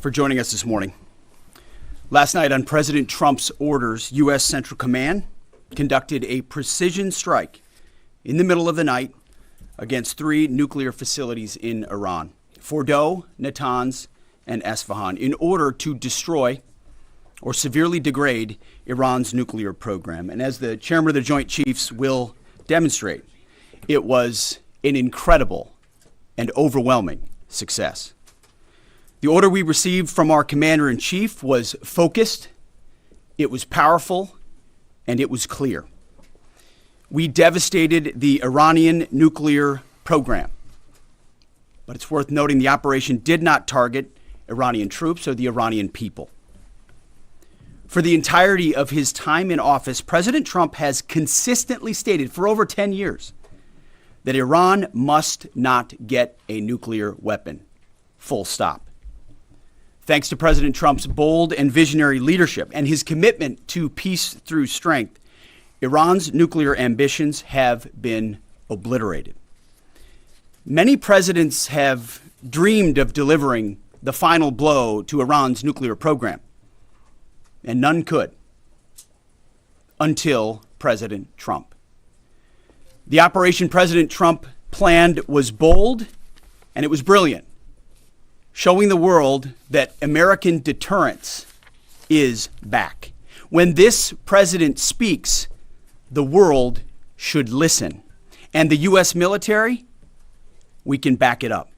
for joining us this morning. Last night, on President Trump's orders, U.S. Central Command conducted a precision strike in the middle of the night against 3 nuclear facilities in Iran, Fordo, Natanz, and Isfahan, in order to destroy or severely degrade Iran's nuclear program. And as the chairman of the Joint Chiefs will demonstrate, it was an incredible and overwhelming success. The order we received from our commander-in-chief was focused, it was powerful, and it was clear. We devastated the Iranian nuclear program. But it's worth noting the operation did not target Iranian troops or the Iranian people. For the entirety of his time in office, President Trump has consistently stated for over 10 years that Iran must not get a nuclear weapon. Full stop. Thanks to President Trump's bold and visionary leadership and his commitment to peace through strength, Iran's nuclear ambitions have been obliterated. Many presidents have dreamed of delivering the final blow to Iran's nuclear program, and none could until President Trump. The operation President Trump planned was bold and it was brilliant, showing the world that American deterrence is back. When this president speaks, the world should listen. And the U.S. military, we can back it up.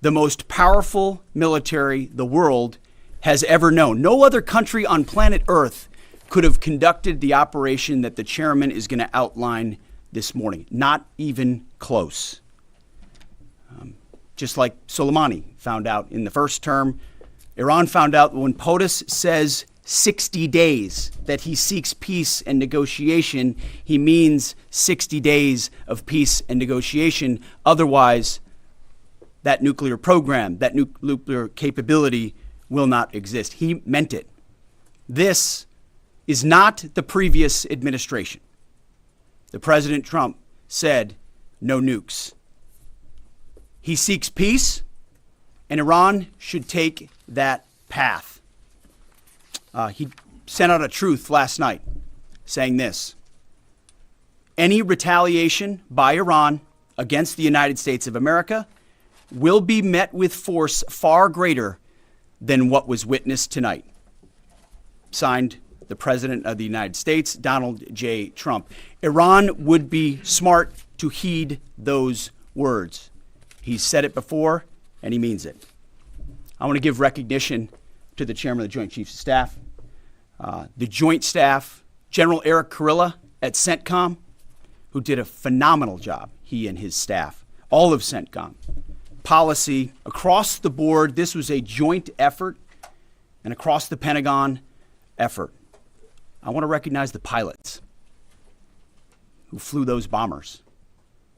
The most powerful military the world has ever known. No other country on planet Earth could have conducted the operation that the chairman is going to outline this morning. Not even close. Just like Soleimani found out in the first term, Iran found out when POTUS says 60 days that he seeks peace and negotiation, he means 60 days of peace and negotiation. Otherwise, that nuclear program, that nuclear capability will not exist. He meant it. This is not the previous administration. The President Trump said no nukes. He seeks peace, and Iran should take that path. He sent out a truth last night saying this: any retaliation by Iran against the United States of America will be met with force far greater than what was witnessed tonight. Signed, the President of the United States, Donald J. Trump. Iran would be smart to heed those words. He's said it before, and he means it. I want to give recognition to the Chairman of the Joint Chiefs of Staff, the Joint Staff, General Eric Kurilla at CENTCOM, who did a phenomenal job, he and his staff, all of CENTCOM. Policy across the board, this was a joint effort, and across the Pentagon effort. I want to recognize the pilots who flew those bombers,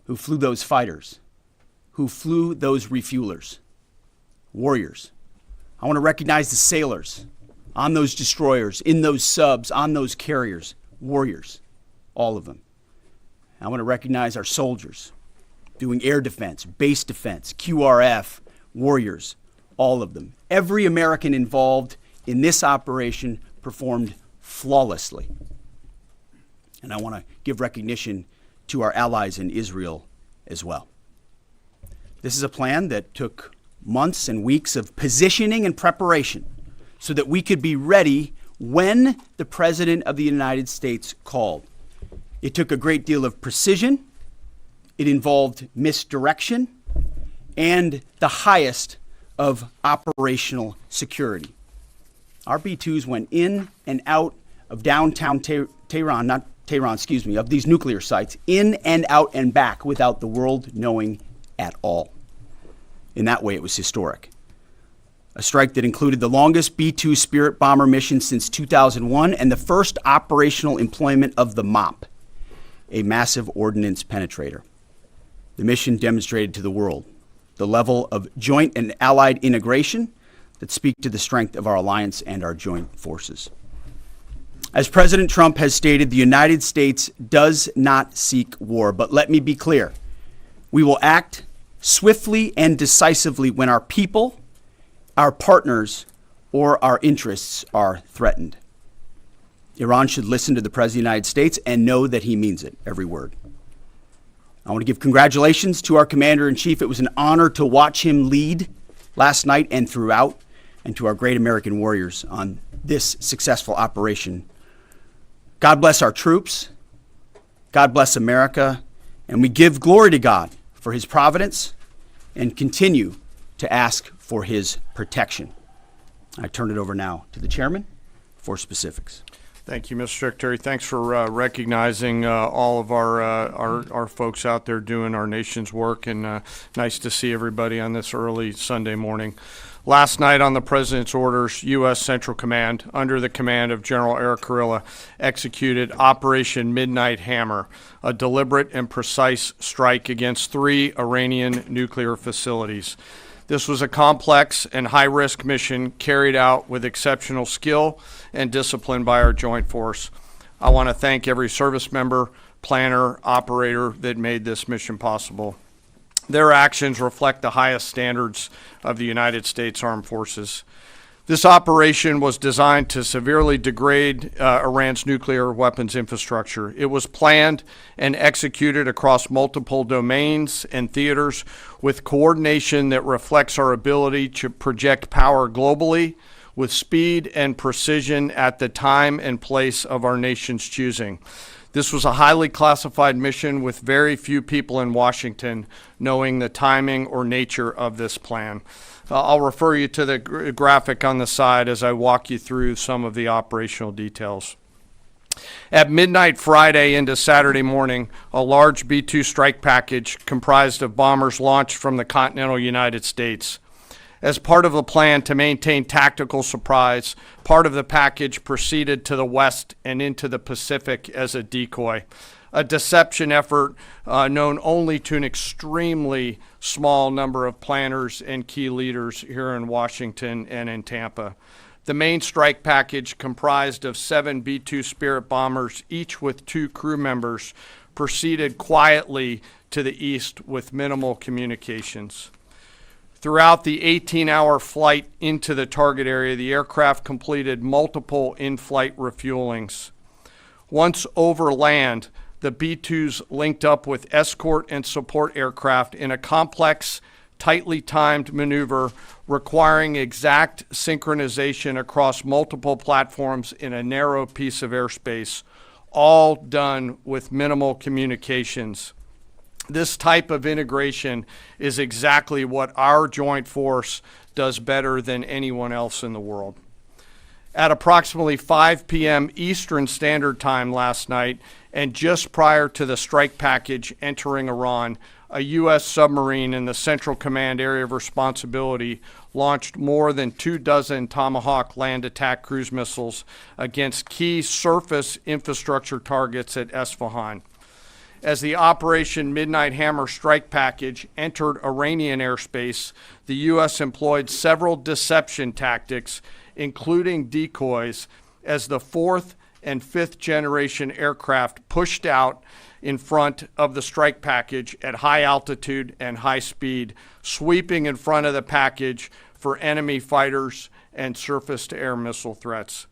who flew those fighters, who flew those refuelers, warriors. I want to recognize the sailors on those destroyers, in those subs, on those carriers, warriors, all of them. I want to recognize our soldiers doing air defense, base defense, QRF, warriors, all of them. Every American involved in this operation performed flawlessly. And I want to give recognition to our allies in Israel as well. This is a plan that took months and weeks of positioning and preparation so that we could be ready when the President of the United States called. It took a great deal of precision. It involved misdirection and the highest of operational security. Our B-2s went in and out of downtown Tehran, of these nuclear sites, in and out and back without the world knowing at all. In that way, it was historic. A strike that included the longest B-2 Spirit bomber mission since 2001 and the first operational employment of the MOP, a massive ordnance penetrator. The mission demonstrated to the world the level of joint and allied integration that speak to the strength of our alliance and our joint forces. As President Trump has stated, the United States does not seek war, but let me be clear. We will act swiftly and decisively when our people our partners or our interests are threatened. Iran should listen to the President of the United States and know that he means it, every word. I want to give congratulations to our Commander-in-Chief. It was an honor to watch him lead last night and throughout, and to our great American warriors on this successful operation. God bless our troops. God bless America. And we give glory to God for his providence and continue to ask for his protection. I turn it over now to the chairman for specifics. Thank you, Mr. Secretary. Thanks for recognizing all of our folks out there doing our nation's work, and nice to see everybody on this early Sunday morning. Last night, on the President's orders, U.S. Central Command, under the command of General Eric Kurilla, executed Operation Midnight Hammer, a deliberate and precise strike against 3 Iranian nuclear facilities. This was a complex and high-risk mission carried out with exceptional skill and discipline by our joint force. I want to thank every service member, planner, operator that made this mission possible. Their actions reflect the highest standards of the United States Armed Forces. This operation was designed to severely degrade Iran's nuclear weapons infrastructure. It was planned and executed across multiple domains and theaters with coordination that reflects our ability to project power globally with speed and precision at the time and place of our nation's choosing. This was a highly classified mission with very few people in Washington knowing the timing or nature of this plan. I'll refer you to the graphic on the side as I walk you through some of the operational details. At midnight Friday into Saturday morning, a large B-2 strike package comprised of bombers launched from the continental United States. As part of the plan to maintain tactical surprise, part of the package proceeded to the west and into the Pacific as a decoy, a deception effort known only to an extremely small number of planners and key leaders here in Washington and in Tampa. The main strike package, comprised of 7 B-2 Spirit bombers, each with 2 crew members, proceeded quietly to the east with minimal communications. Throughout the 18-hour flight into the target area, the aircraft completed multiple in-flight refuelings. Once over land, the B-2s linked up with escort and support aircraft in a complex, tightly timed maneuver requiring exact synchronization across multiple platforms in a narrow piece of airspace, all done with minimal communications. This type of integration is exactly what our joint force does better than anyone else in the world. At approximately 5 p.m. Eastern Standard Time last night, and just prior to the strike package entering Iran, a U.S. submarine in the Central Command area of responsibility launched more than 24 Tomahawk land attack cruise missiles against key surface infrastructure targets at Isfahan. As the Operation Midnight Hammer strike package entered Iranian airspace, the U.S. employed several deception tactics, including decoys, as the 4th and 5th generation aircraft pushed out in front of the strike package at high altitude and high speed, sweeping in front of the package for enemy fighters and surface-to-air missile threats.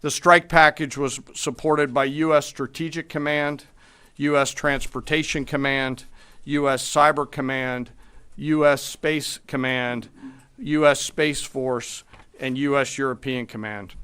The strike package was supported by U.S. Strategic Command, U.S. Transportation Command, U.S. Cyber Command, U.S. Space Command, U.S. Space Force, and U.S. European Command.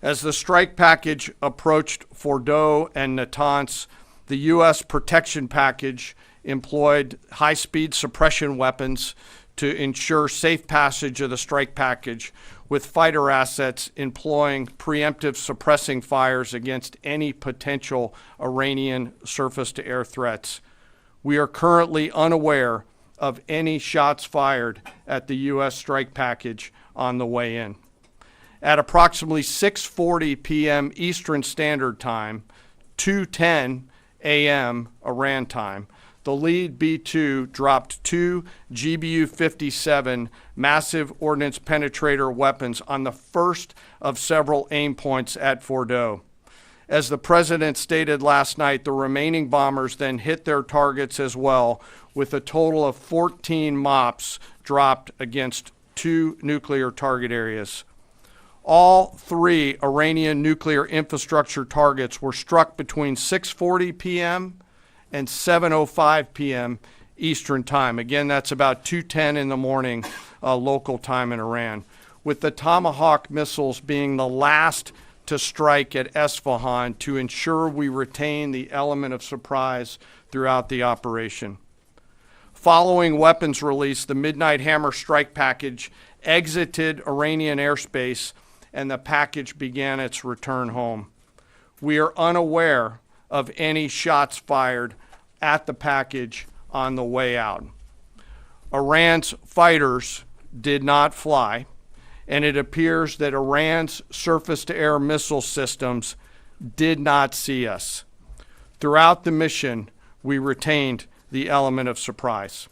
As the strike package approached Fordo and Natanz, the U.S. protection package employed high-speed suppression weapons to ensure safe passage of the strike package, with fighter assets employing preemptive suppressing fires against any potential Iranian surface-to-air threats. We are currently unaware of any shots fired at the U.S. strike package on the way in. At approximately 6:40 p.m. Eastern Standard Time, 2:10 a.m. Iran time, the lead B-2 dropped 2 GBU-57 massive ordnance penetrator weapons on the first of several aim points at Fordo. As the president stated last night, the remaining bombers then hit their targets as well, with a total of 14 MOPs dropped against 2 nuclear target areas. All 3 Iranian nuclear infrastructure targets were struck between 6:40 p.m. and 7:05 p.m. Eastern Time. Again, that's about 2:10 in the morning local time in Iran, with the Tomahawk missiles being the last to strike at Isfahan to ensure we retain the element of surprise throughout the operation. Following weapons release, the Midnight Hammer strike package exited Iranian airspace and the package began its return home. We are unaware of any shots fired at the package on the way out. Iran's fighters did not fly, and it appears that Iran's surface-to-air missile systems did not see us. Throughout the mission, we retained the element of surprise.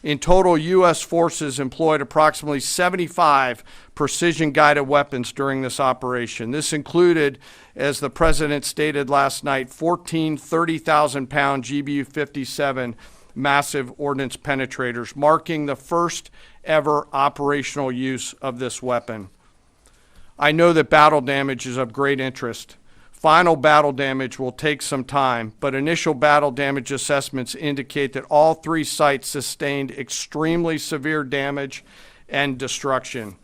In total, U.S. forces employed approximately 75 precision-guided weapons during this operation. This included, as the President stated last night, 14 30,000-pound GBU-57 massive ordnance penetrators, marking the first ever operational use of this weapon. I know that battle damage is of great interest. Final battle damage will take some time, but initial battle damage assessments indicate that all 3 sites sustained extremely severe damage and destruction.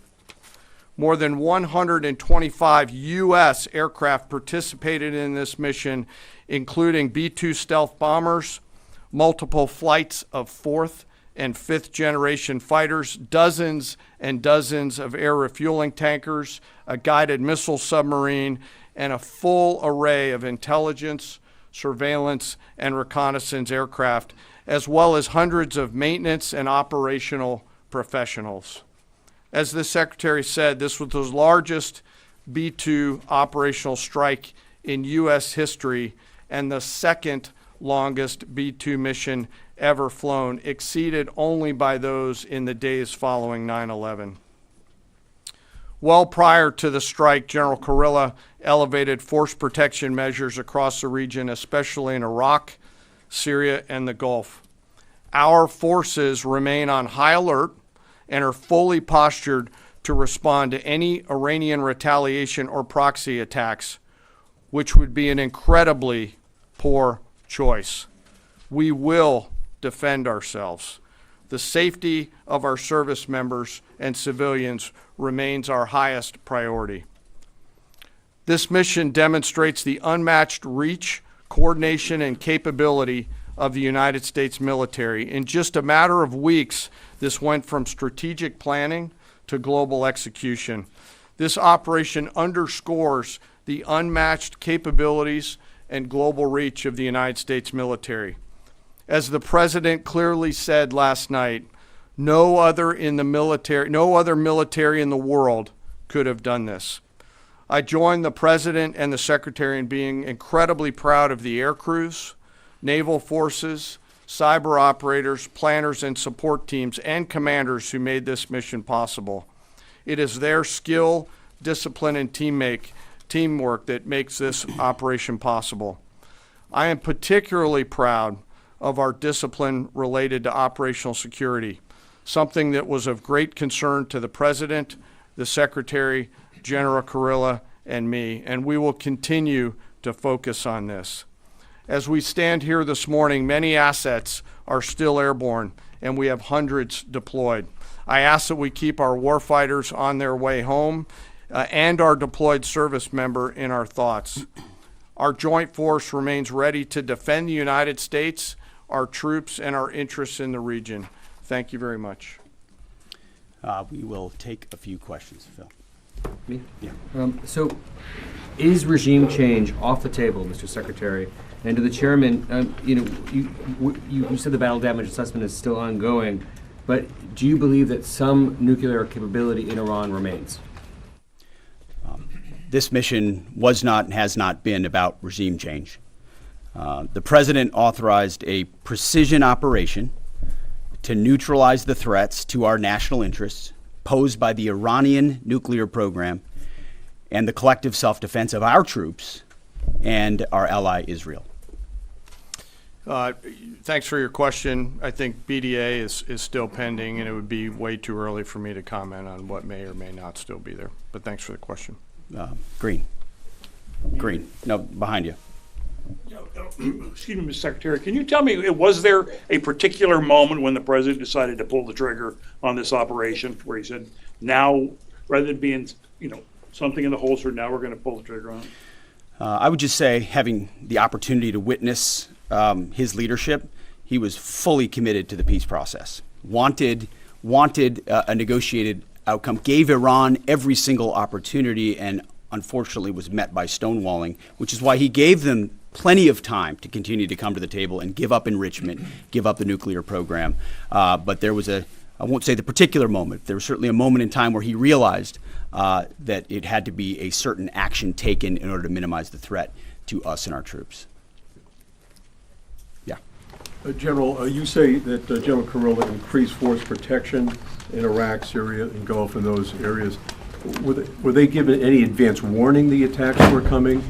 More than 125 U.S. aircraft participated in this mission, including B-2 stealth bombers, multiple flights of 4th and 5th generation fighters, dozens and dozens of air refueling tankers, a guided missile submarine, and a full array of intelligence, surveillance, and reconnaissance aircraft, as well as hundreds of maintenance and operational professionals. As the Secretary said, this was the largest B-2 operational strike in U.S. history and the second longest B-2 mission ever flown, exceeded only by those in the days following 9/11. Well prior to the strike, General Kurilla elevated force protection measures across the region, especially in Iraq, Syria, and the Gulf. Our forces remain on high alert and are fully postured to respond to any Iranian retaliation or proxy attacks, which would be an incredibly poor choice. We will defend ourselves. The safety of our service members and civilians remains our highest priority. This mission demonstrates the unmatched reach, coordination, and capability of the United States military. In just a matter of weeks, this went from strategic planning to global execution. This operation underscores the unmatched capabilities and global reach of the United States military. As the President clearly said last night, no other military in the world could have done this. I join the President and the Secretary in being incredibly proud of the air crews, naval forces, cyber operators, planners, and support teams, and commanders who made this mission possible. It is their skill, discipline, and teamwork that makes this operation possible. I am particularly proud of our discipline related to operational security, something that was of great concern to the President, the Secretary, General Kurilla, and me, and we will continue to focus on this. As we stand here this morning, many assets are still airborne, and we have hundreds deployed. I ask that we keep our warfighters on their way home and our deployed service member in our thoughts. Our joint force remains ready to defend the United States, our troops, and our interests in the region. Thank you very much. We will take a few questions, Phil. Me? Yeah. So, is regime change off the table, Mr. Secretary? And to the chairman, you said the battle damage assessment is still ongoing, but do you believe that some nuclear capability in Iran remains? This mission was not and has not been about regime change. The President authorized a precision operation to neutralize the threats to our national interests posed by the Iranian nuclear program and the collective self-defense of our troops and our ally Israel. Thanks for your question. I think BDA is still pending, and it would be way too early for me to comment on what may or may not still be there. But thanks for the question. Green. No, behind you. Excuse me, Mr. Secretary, can you tell me, was there a particular moment when the president decided to pull the trigger on this operation where he said, now, rather than being, something in the holster, now we're going to pull the trigger on it? I would just say, having the opportunity to witness his leadership, he was fully committed to the peace process. Wanted a negotiated outcome, gave Iran every single opportunity, and unfortunately was met by stonewalling, which is why he gave them plenty of time to continue to come to the table and give up enrichment, give up the nuclear program. But there was I won't say the particular moment, there was certainly a moment in time where he realized that it had to be a certain action taken in order to minimize the threat to us and our troops. Yeah. General, you say that General Kurilla increased force protection in Iraq, Syria, and Gulf, and those areas. Were they given any advance warning the attacks were coming?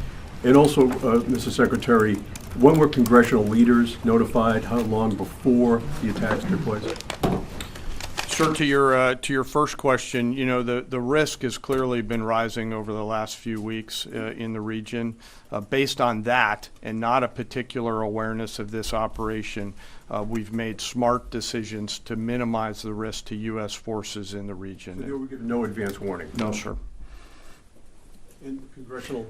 And also, Mr. Secretary, when were congressional leaders notified? How long before the attacks took place? Sir, to your first question, the risk has clearly been rising over the last few weeks in the region. Based on that, and not a particular awareness of this operation, we've made smart decisions to minimize the risk to U.S. forces in the region. They were given no advance warning? No, sir. And congressional?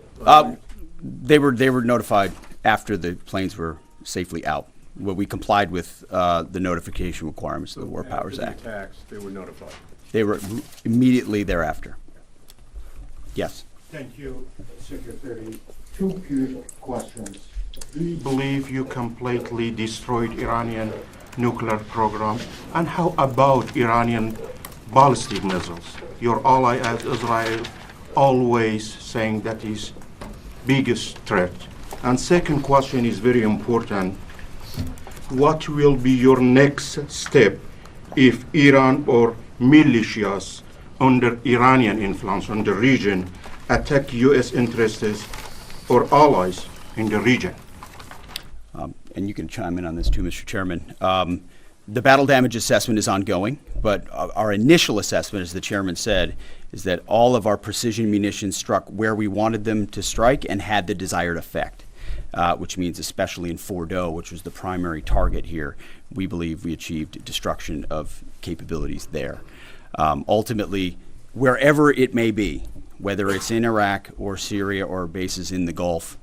They were notified after the planes were safely out. Well, we complied with the notification requirements of the War Powers Act. After the attacks, they were notified? They were immediately thereafter. Yes. Thank you, Secretary. Two quick questions. Do you believe you completely destroyed Iranian nuclear program? And how about Iranian ballistic missiles? Your ally as Israel always saying that is biggest threat. And second question is very important. What will be your next step if Iran or militias under Iranian influence on the region attack U.S. interests or allies in the region? And you can chime in on this too, Mr. Chairman. The battle damage assessment is ongoing, but our initial assessment, as the chairman said, is that all of our precision munitions struck where we wanted them to strike and had the desired effect. Which means especially in Fordo, which was the primary target here, we believe we achieved destruction of capabilities there. Ultimately, wherever it may be, whether it's in Iraq or Syria or bases in the Gulf,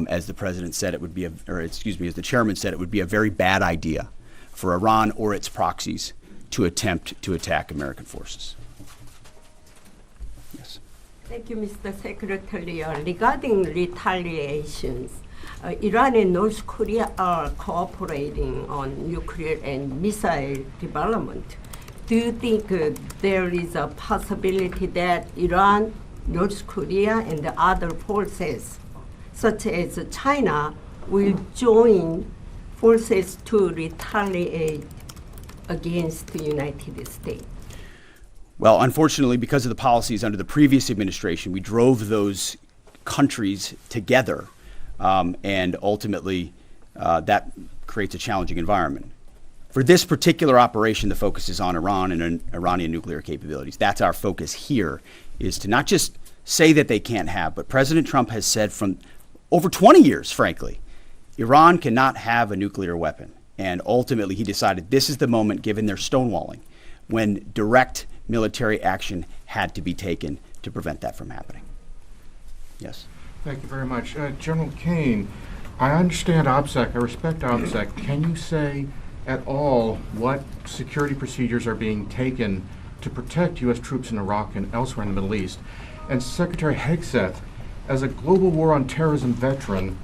as the president said, as the chairman said, it would be a very bad idea for Iran or its proxies to attempt to attack American forces. Yes. Thank you, Mr. Secretary. Regarding retaliations, Iran and North Korea are cooperating on nuclear and missile development. Do you think there is a possibility that Iran, North Korea, and the other forces, such as China, will join forces to retaliate against the United States? Well, unfortunately, because of the policies under the previous administration, we drove those countries together. And ultimately, that creates a challenging environment. For this particular operation, the focus is on Iran and Iranian nuclear capabilities. That's our focus here, is to not just say that they can't have, but President Trump has said from over 20 years, frankly, Iran cannot have a nuclear weapon. And ultimately, he decided this is the moment, given their stonewalling, when direct military action had to be taken to prevent that from happening. Yes. Thank you very much. General Kane, I understand OPSEC, I respect OPSEC. Can you say at all what security procedures are being taken to protect U.S. troops in Iraq and elsewhere in the Middle East? And Secretary Hegseth, as a global war on terrorism veteran,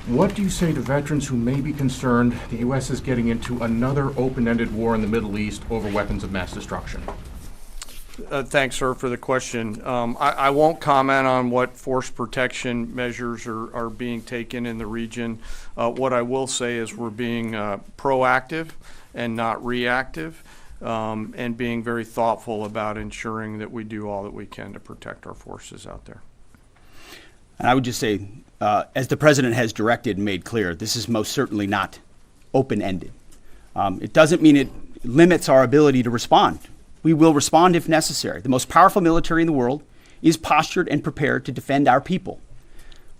what do you say to veterans who may be concerned the U.S. is getting into another open-ended war in the Middle East over weapons of mass destruction? Thanks, sir, for the question. I won't comment on what force protection measures are being taken in the region. What I will say is we're being proactive and not reactive, and being very thoughtful about ensuring that we do all that we can to protect our forces out there. And I would just say, as the president has directed and made clear, this is most certainly not open-ended. It doesn't mean it limits our ability to respond. We will respond if necessary. The most powerful military in the world is postured and prepared to defend our people.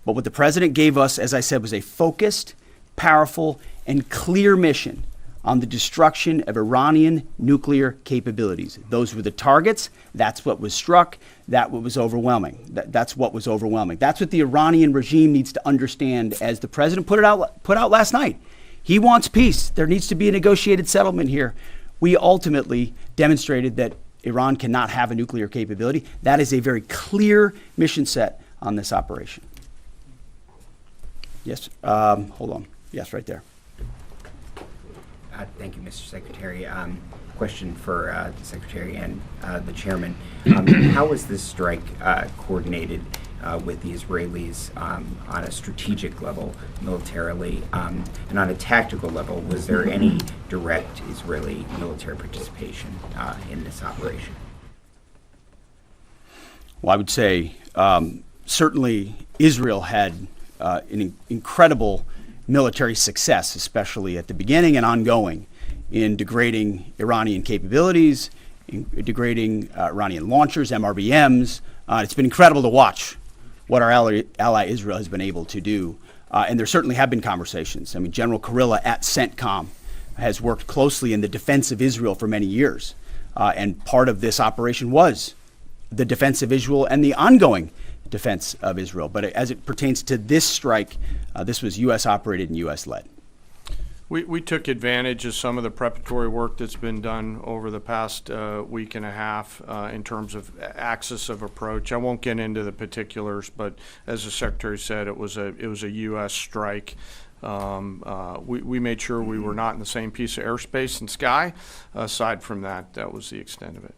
But what the president gave us, as I said, was a focused, powerful, and clear mission on the destruction of Iranian nuclear capabilities. Those were the targets. That's what was struck. That's what was overwhelming. That's what was overwhelming. That's what the Iranian regime needs to understand, as the president put out last night. He wants peace. There needs to be a negotiated settlement here. We ultimately demonstrated that Iran cannot have a nuclear capability. That is a very clear mission set on this operation. Yes, hold on. Yes, right there. Thank you, Mr. Secretary. Question for the Secretary and the Chairman. How was this strike coordinated with the Israelis on a strategic level, militarily, and on a tactical level? Was there any direct Israeli military participation in this operation? Well, I would say certainly Israel had an incredible military success, especially at the beginning and ongoing, in degrading Iranian capabilities, in degrading Iranian launchers, MRBMs. It's been incredible to watch what our ally Israel has been able to do. And there certainly have been conversations. I mean, General Kurilla at CENTCOM has worked closely in the defense of Israel for many years. And part of this operation was the defense of Israel and the ongoing defense of Israel. But as it pertains to this strike, this was U.S. operated and U.S. led. We took advantage of some of the preparatory work that's been done over the past week and a half in terms of axis of approach. I won't get into the particulars, but as the Secretary said, it was a U.S. strike. We made sure we were not in the same piece of airspace and sky. Aside from that, that was the extent of it.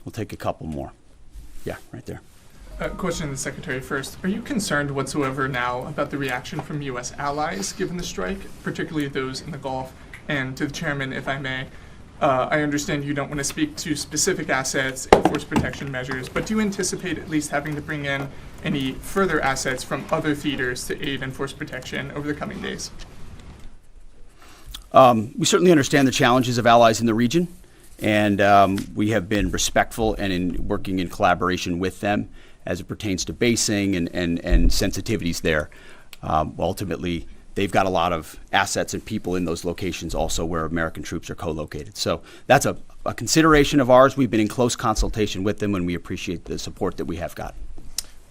We'll take a couple more. Yeah, right there. Question to the Secretary first. Are you concerned whatsoever now about the reaction from U.S. allies given the strike, particularly those in the Gulf? And to the Chairman, if I may, I understand you don't want to speak to specific assets and force protection measures, but do you anticipate at least having to bring in any further assets from other theaters to aid in force protection over the coming days? We certainly understand the challenges of allies in the region, and we have been respectful and in working in collaboration with them as it pertains to basing and sensitivities there. Ultimately, they've got a lot of assets and people in those locations also where American troops are co-located. So that's a consideration of ours. We've been in close consultation with them, and we appreciate the support that we have got.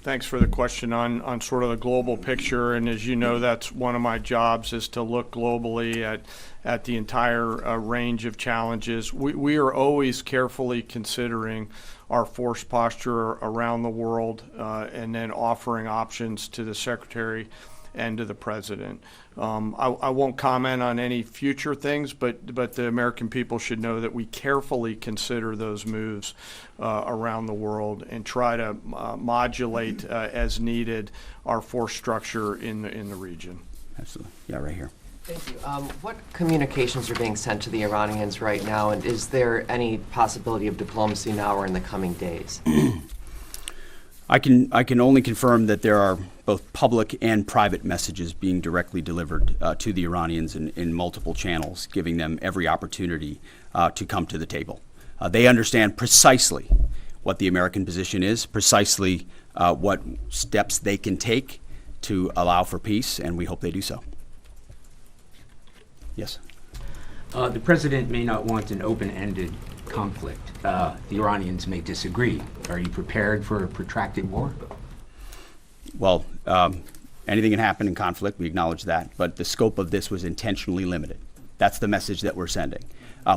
Thanks for the question on sort of the global picture. And as you know, that's one of my jobs, is to look globally at the entire range of challenges. We are always carefully considering our force posture around the world and then offering options to the Secretary and to the President. I won't comment on any future things, but the American people should know that we carefully consider those moves around the world and try to modulate as needed our force structure in the region. Absolutely. Yeah, right here. Thank you. What communications are being sent to the Iranians right now, and is there any possibility of diplomacy now or in the coming days? I can only confirm that there are both public and private messages being directly delivered to the Iranians in multiple channels, giving them every opportunity to come to the table. They understand precisely what the American position is, precisely what steps they can take to allow for peace, and we hope they do so. Yes. The president may not want an open-ended conflict. The Iranians may disagree. Are you prepared for a protracted war? Well, anything can happen in conflict. We acknowledge that. But the scope of this was intentionally limited. That's the message that we're sending.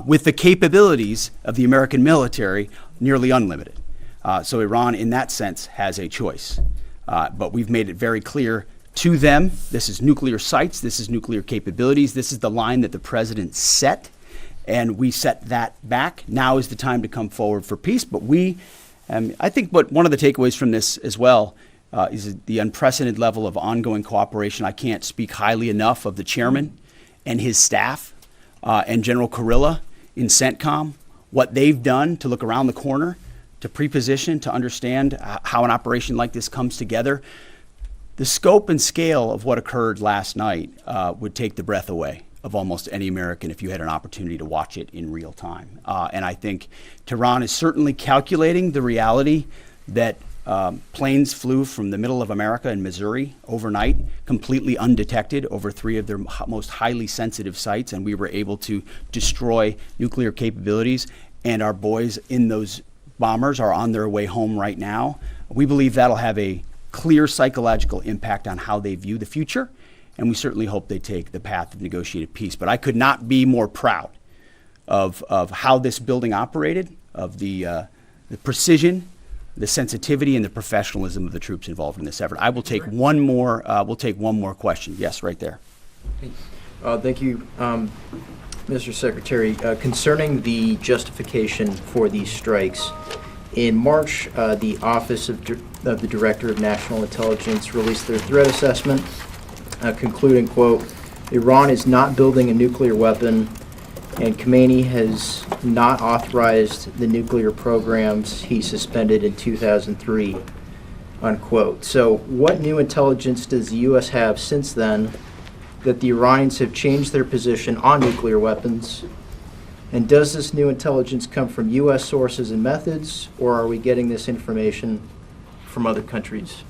With the capabilities of the American military, nearly unlimited. So Iran, in that sense, has a choice. But we've made it very clear to them, this is nuclear sites, this is nuclear capabilities, this is the line that the president set, and we set that back. Now is the time to come forward for peace. But I think one of the takeaways from this as well is the unprecedented level of ongoing cooperation. I can't speak highly enough of the chairman and his staff and General Kurilla in CENTCOM, what they've done to look around the corner, to pre-position, to understand how an operation like this comes together. The scope and scale of what occurred last night would take the breath away of almost any American if you had an opportunity to watch it in real time. And I think Tehran is certainly calculating the reality that planes flew from the middle of America in Missouri overnight, completely undetected over 3 of their most highly sensitive sites, and we were able to destroy nuclear capabilities. And our boys in those bombers are on their way home right now. We believe that'll have a clear psychological impact on how they view the future, and we certainly hope they take the path of negotiated peace. But I could not be more proud of how this building operated, of the precision, the sensitivity, and the professionalism of the troops involved in this effort. I will take one more. We'll take one more question. Yes, right there. Thank you, Mr. Secretary. Concerning the justification for these strikes, in March, the Office of the Director of National Intelligence released their threat assessment, concluding, quote, Iran is not building a nuclear weapon, and Khomeini has not authorized the nuclear programs he suspended in 2003, unquote. So what new intelligence does the U.S. have since then that the Iranians have changed their position on nuclear weapons? And does this new intelligence come from U.S. sources and methods, or are we getting this information from other countries?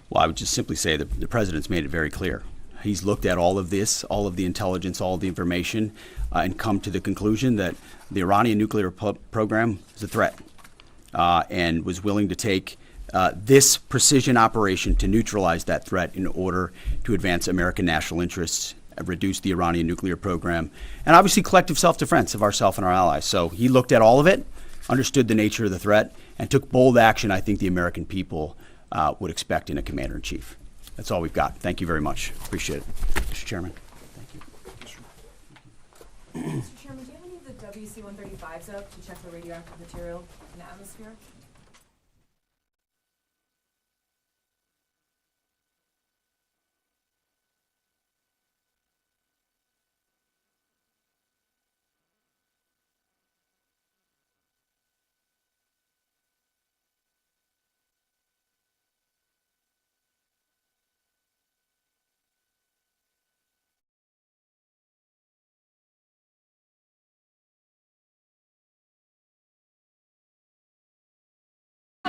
Well, I would just simply say that the president's made it very clear. He's looked at all of this, all of the intelligence, all of the information, and come to the conclusion that the Iranian nuclear program is a threat, and was willing to take this precision operation to neutralize that threat in order to advance American national interests, reduce the Iranian nuclear program, and obviously collective self-defense of ourselves and our allies. So he looked at all of it, understood the nature of the threat, and took bold action I think the American people would expect in a commander-in-chief. That's all we've got. Thank you very much. Appreciate it. Mr. Chairman. Thank you. Mr. Chairman, do you have any of the WC-135s up to check for radioactive material in the atmosphere?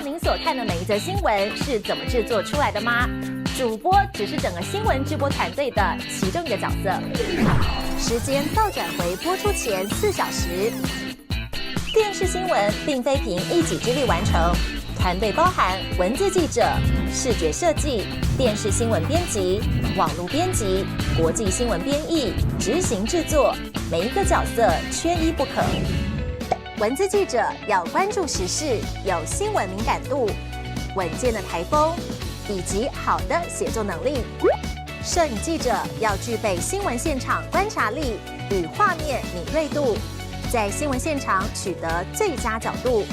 您所看的每一则新闻是怎么制作出来的吗？主播只是整个新闻直播团队的其中一个角色。时间倒转回播出前4小时，电视新闻并非凭一己之力完成，团队包含文字记者、视觉设计、电视新闻编辑、网络编辑、国际新闻编译、执行制作，每一个角色缺一不可。文字记者要关注时事，有新闻敏感度，稳健的台风，以及好的写作能力。摄影记者要具备新闻现场观察力与画面敏锐度，在新闻现场取得最佳角度。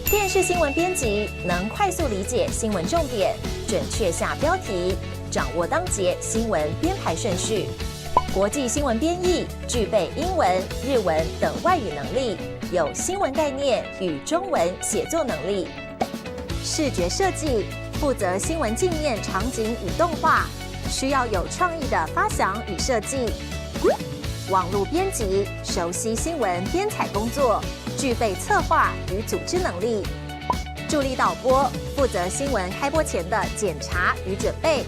电视新闻编辑能快速理解新闻重点，准确下标题，掌握当节新闻编排顺序。国际新闻编译具备英文、日文等外语能力，有新闻概念与中文写作能力。视觉设计负责新闻镜面场景与动画，需要有创意的发想与设计。网络编辑熟悉新闻编采工作，具备策划与组织能力。助理导播负责新闻开播前的检查与准备，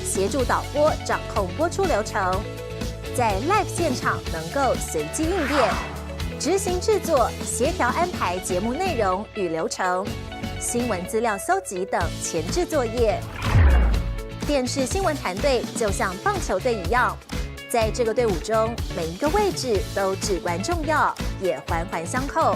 协助导播掌控播出流程，在 live 现场能够随机应变，执行制作、协调安排节目内容与流程，新闻资料搜集等前置作业。电视新闻团队就像棒球队一样，在这个队伍中，每一个位置都至关重要，也环环相扣。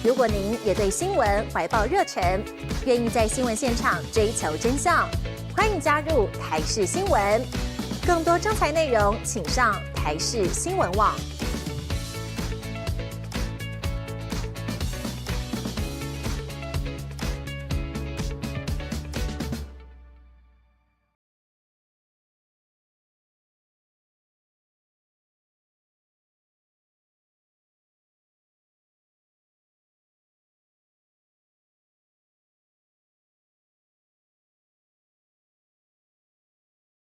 如果您也对新闻怀抱热忱，愿意在新闻现场追求真相，欢迎加入台视新闻。更多精彩内容，请上台视新闻网。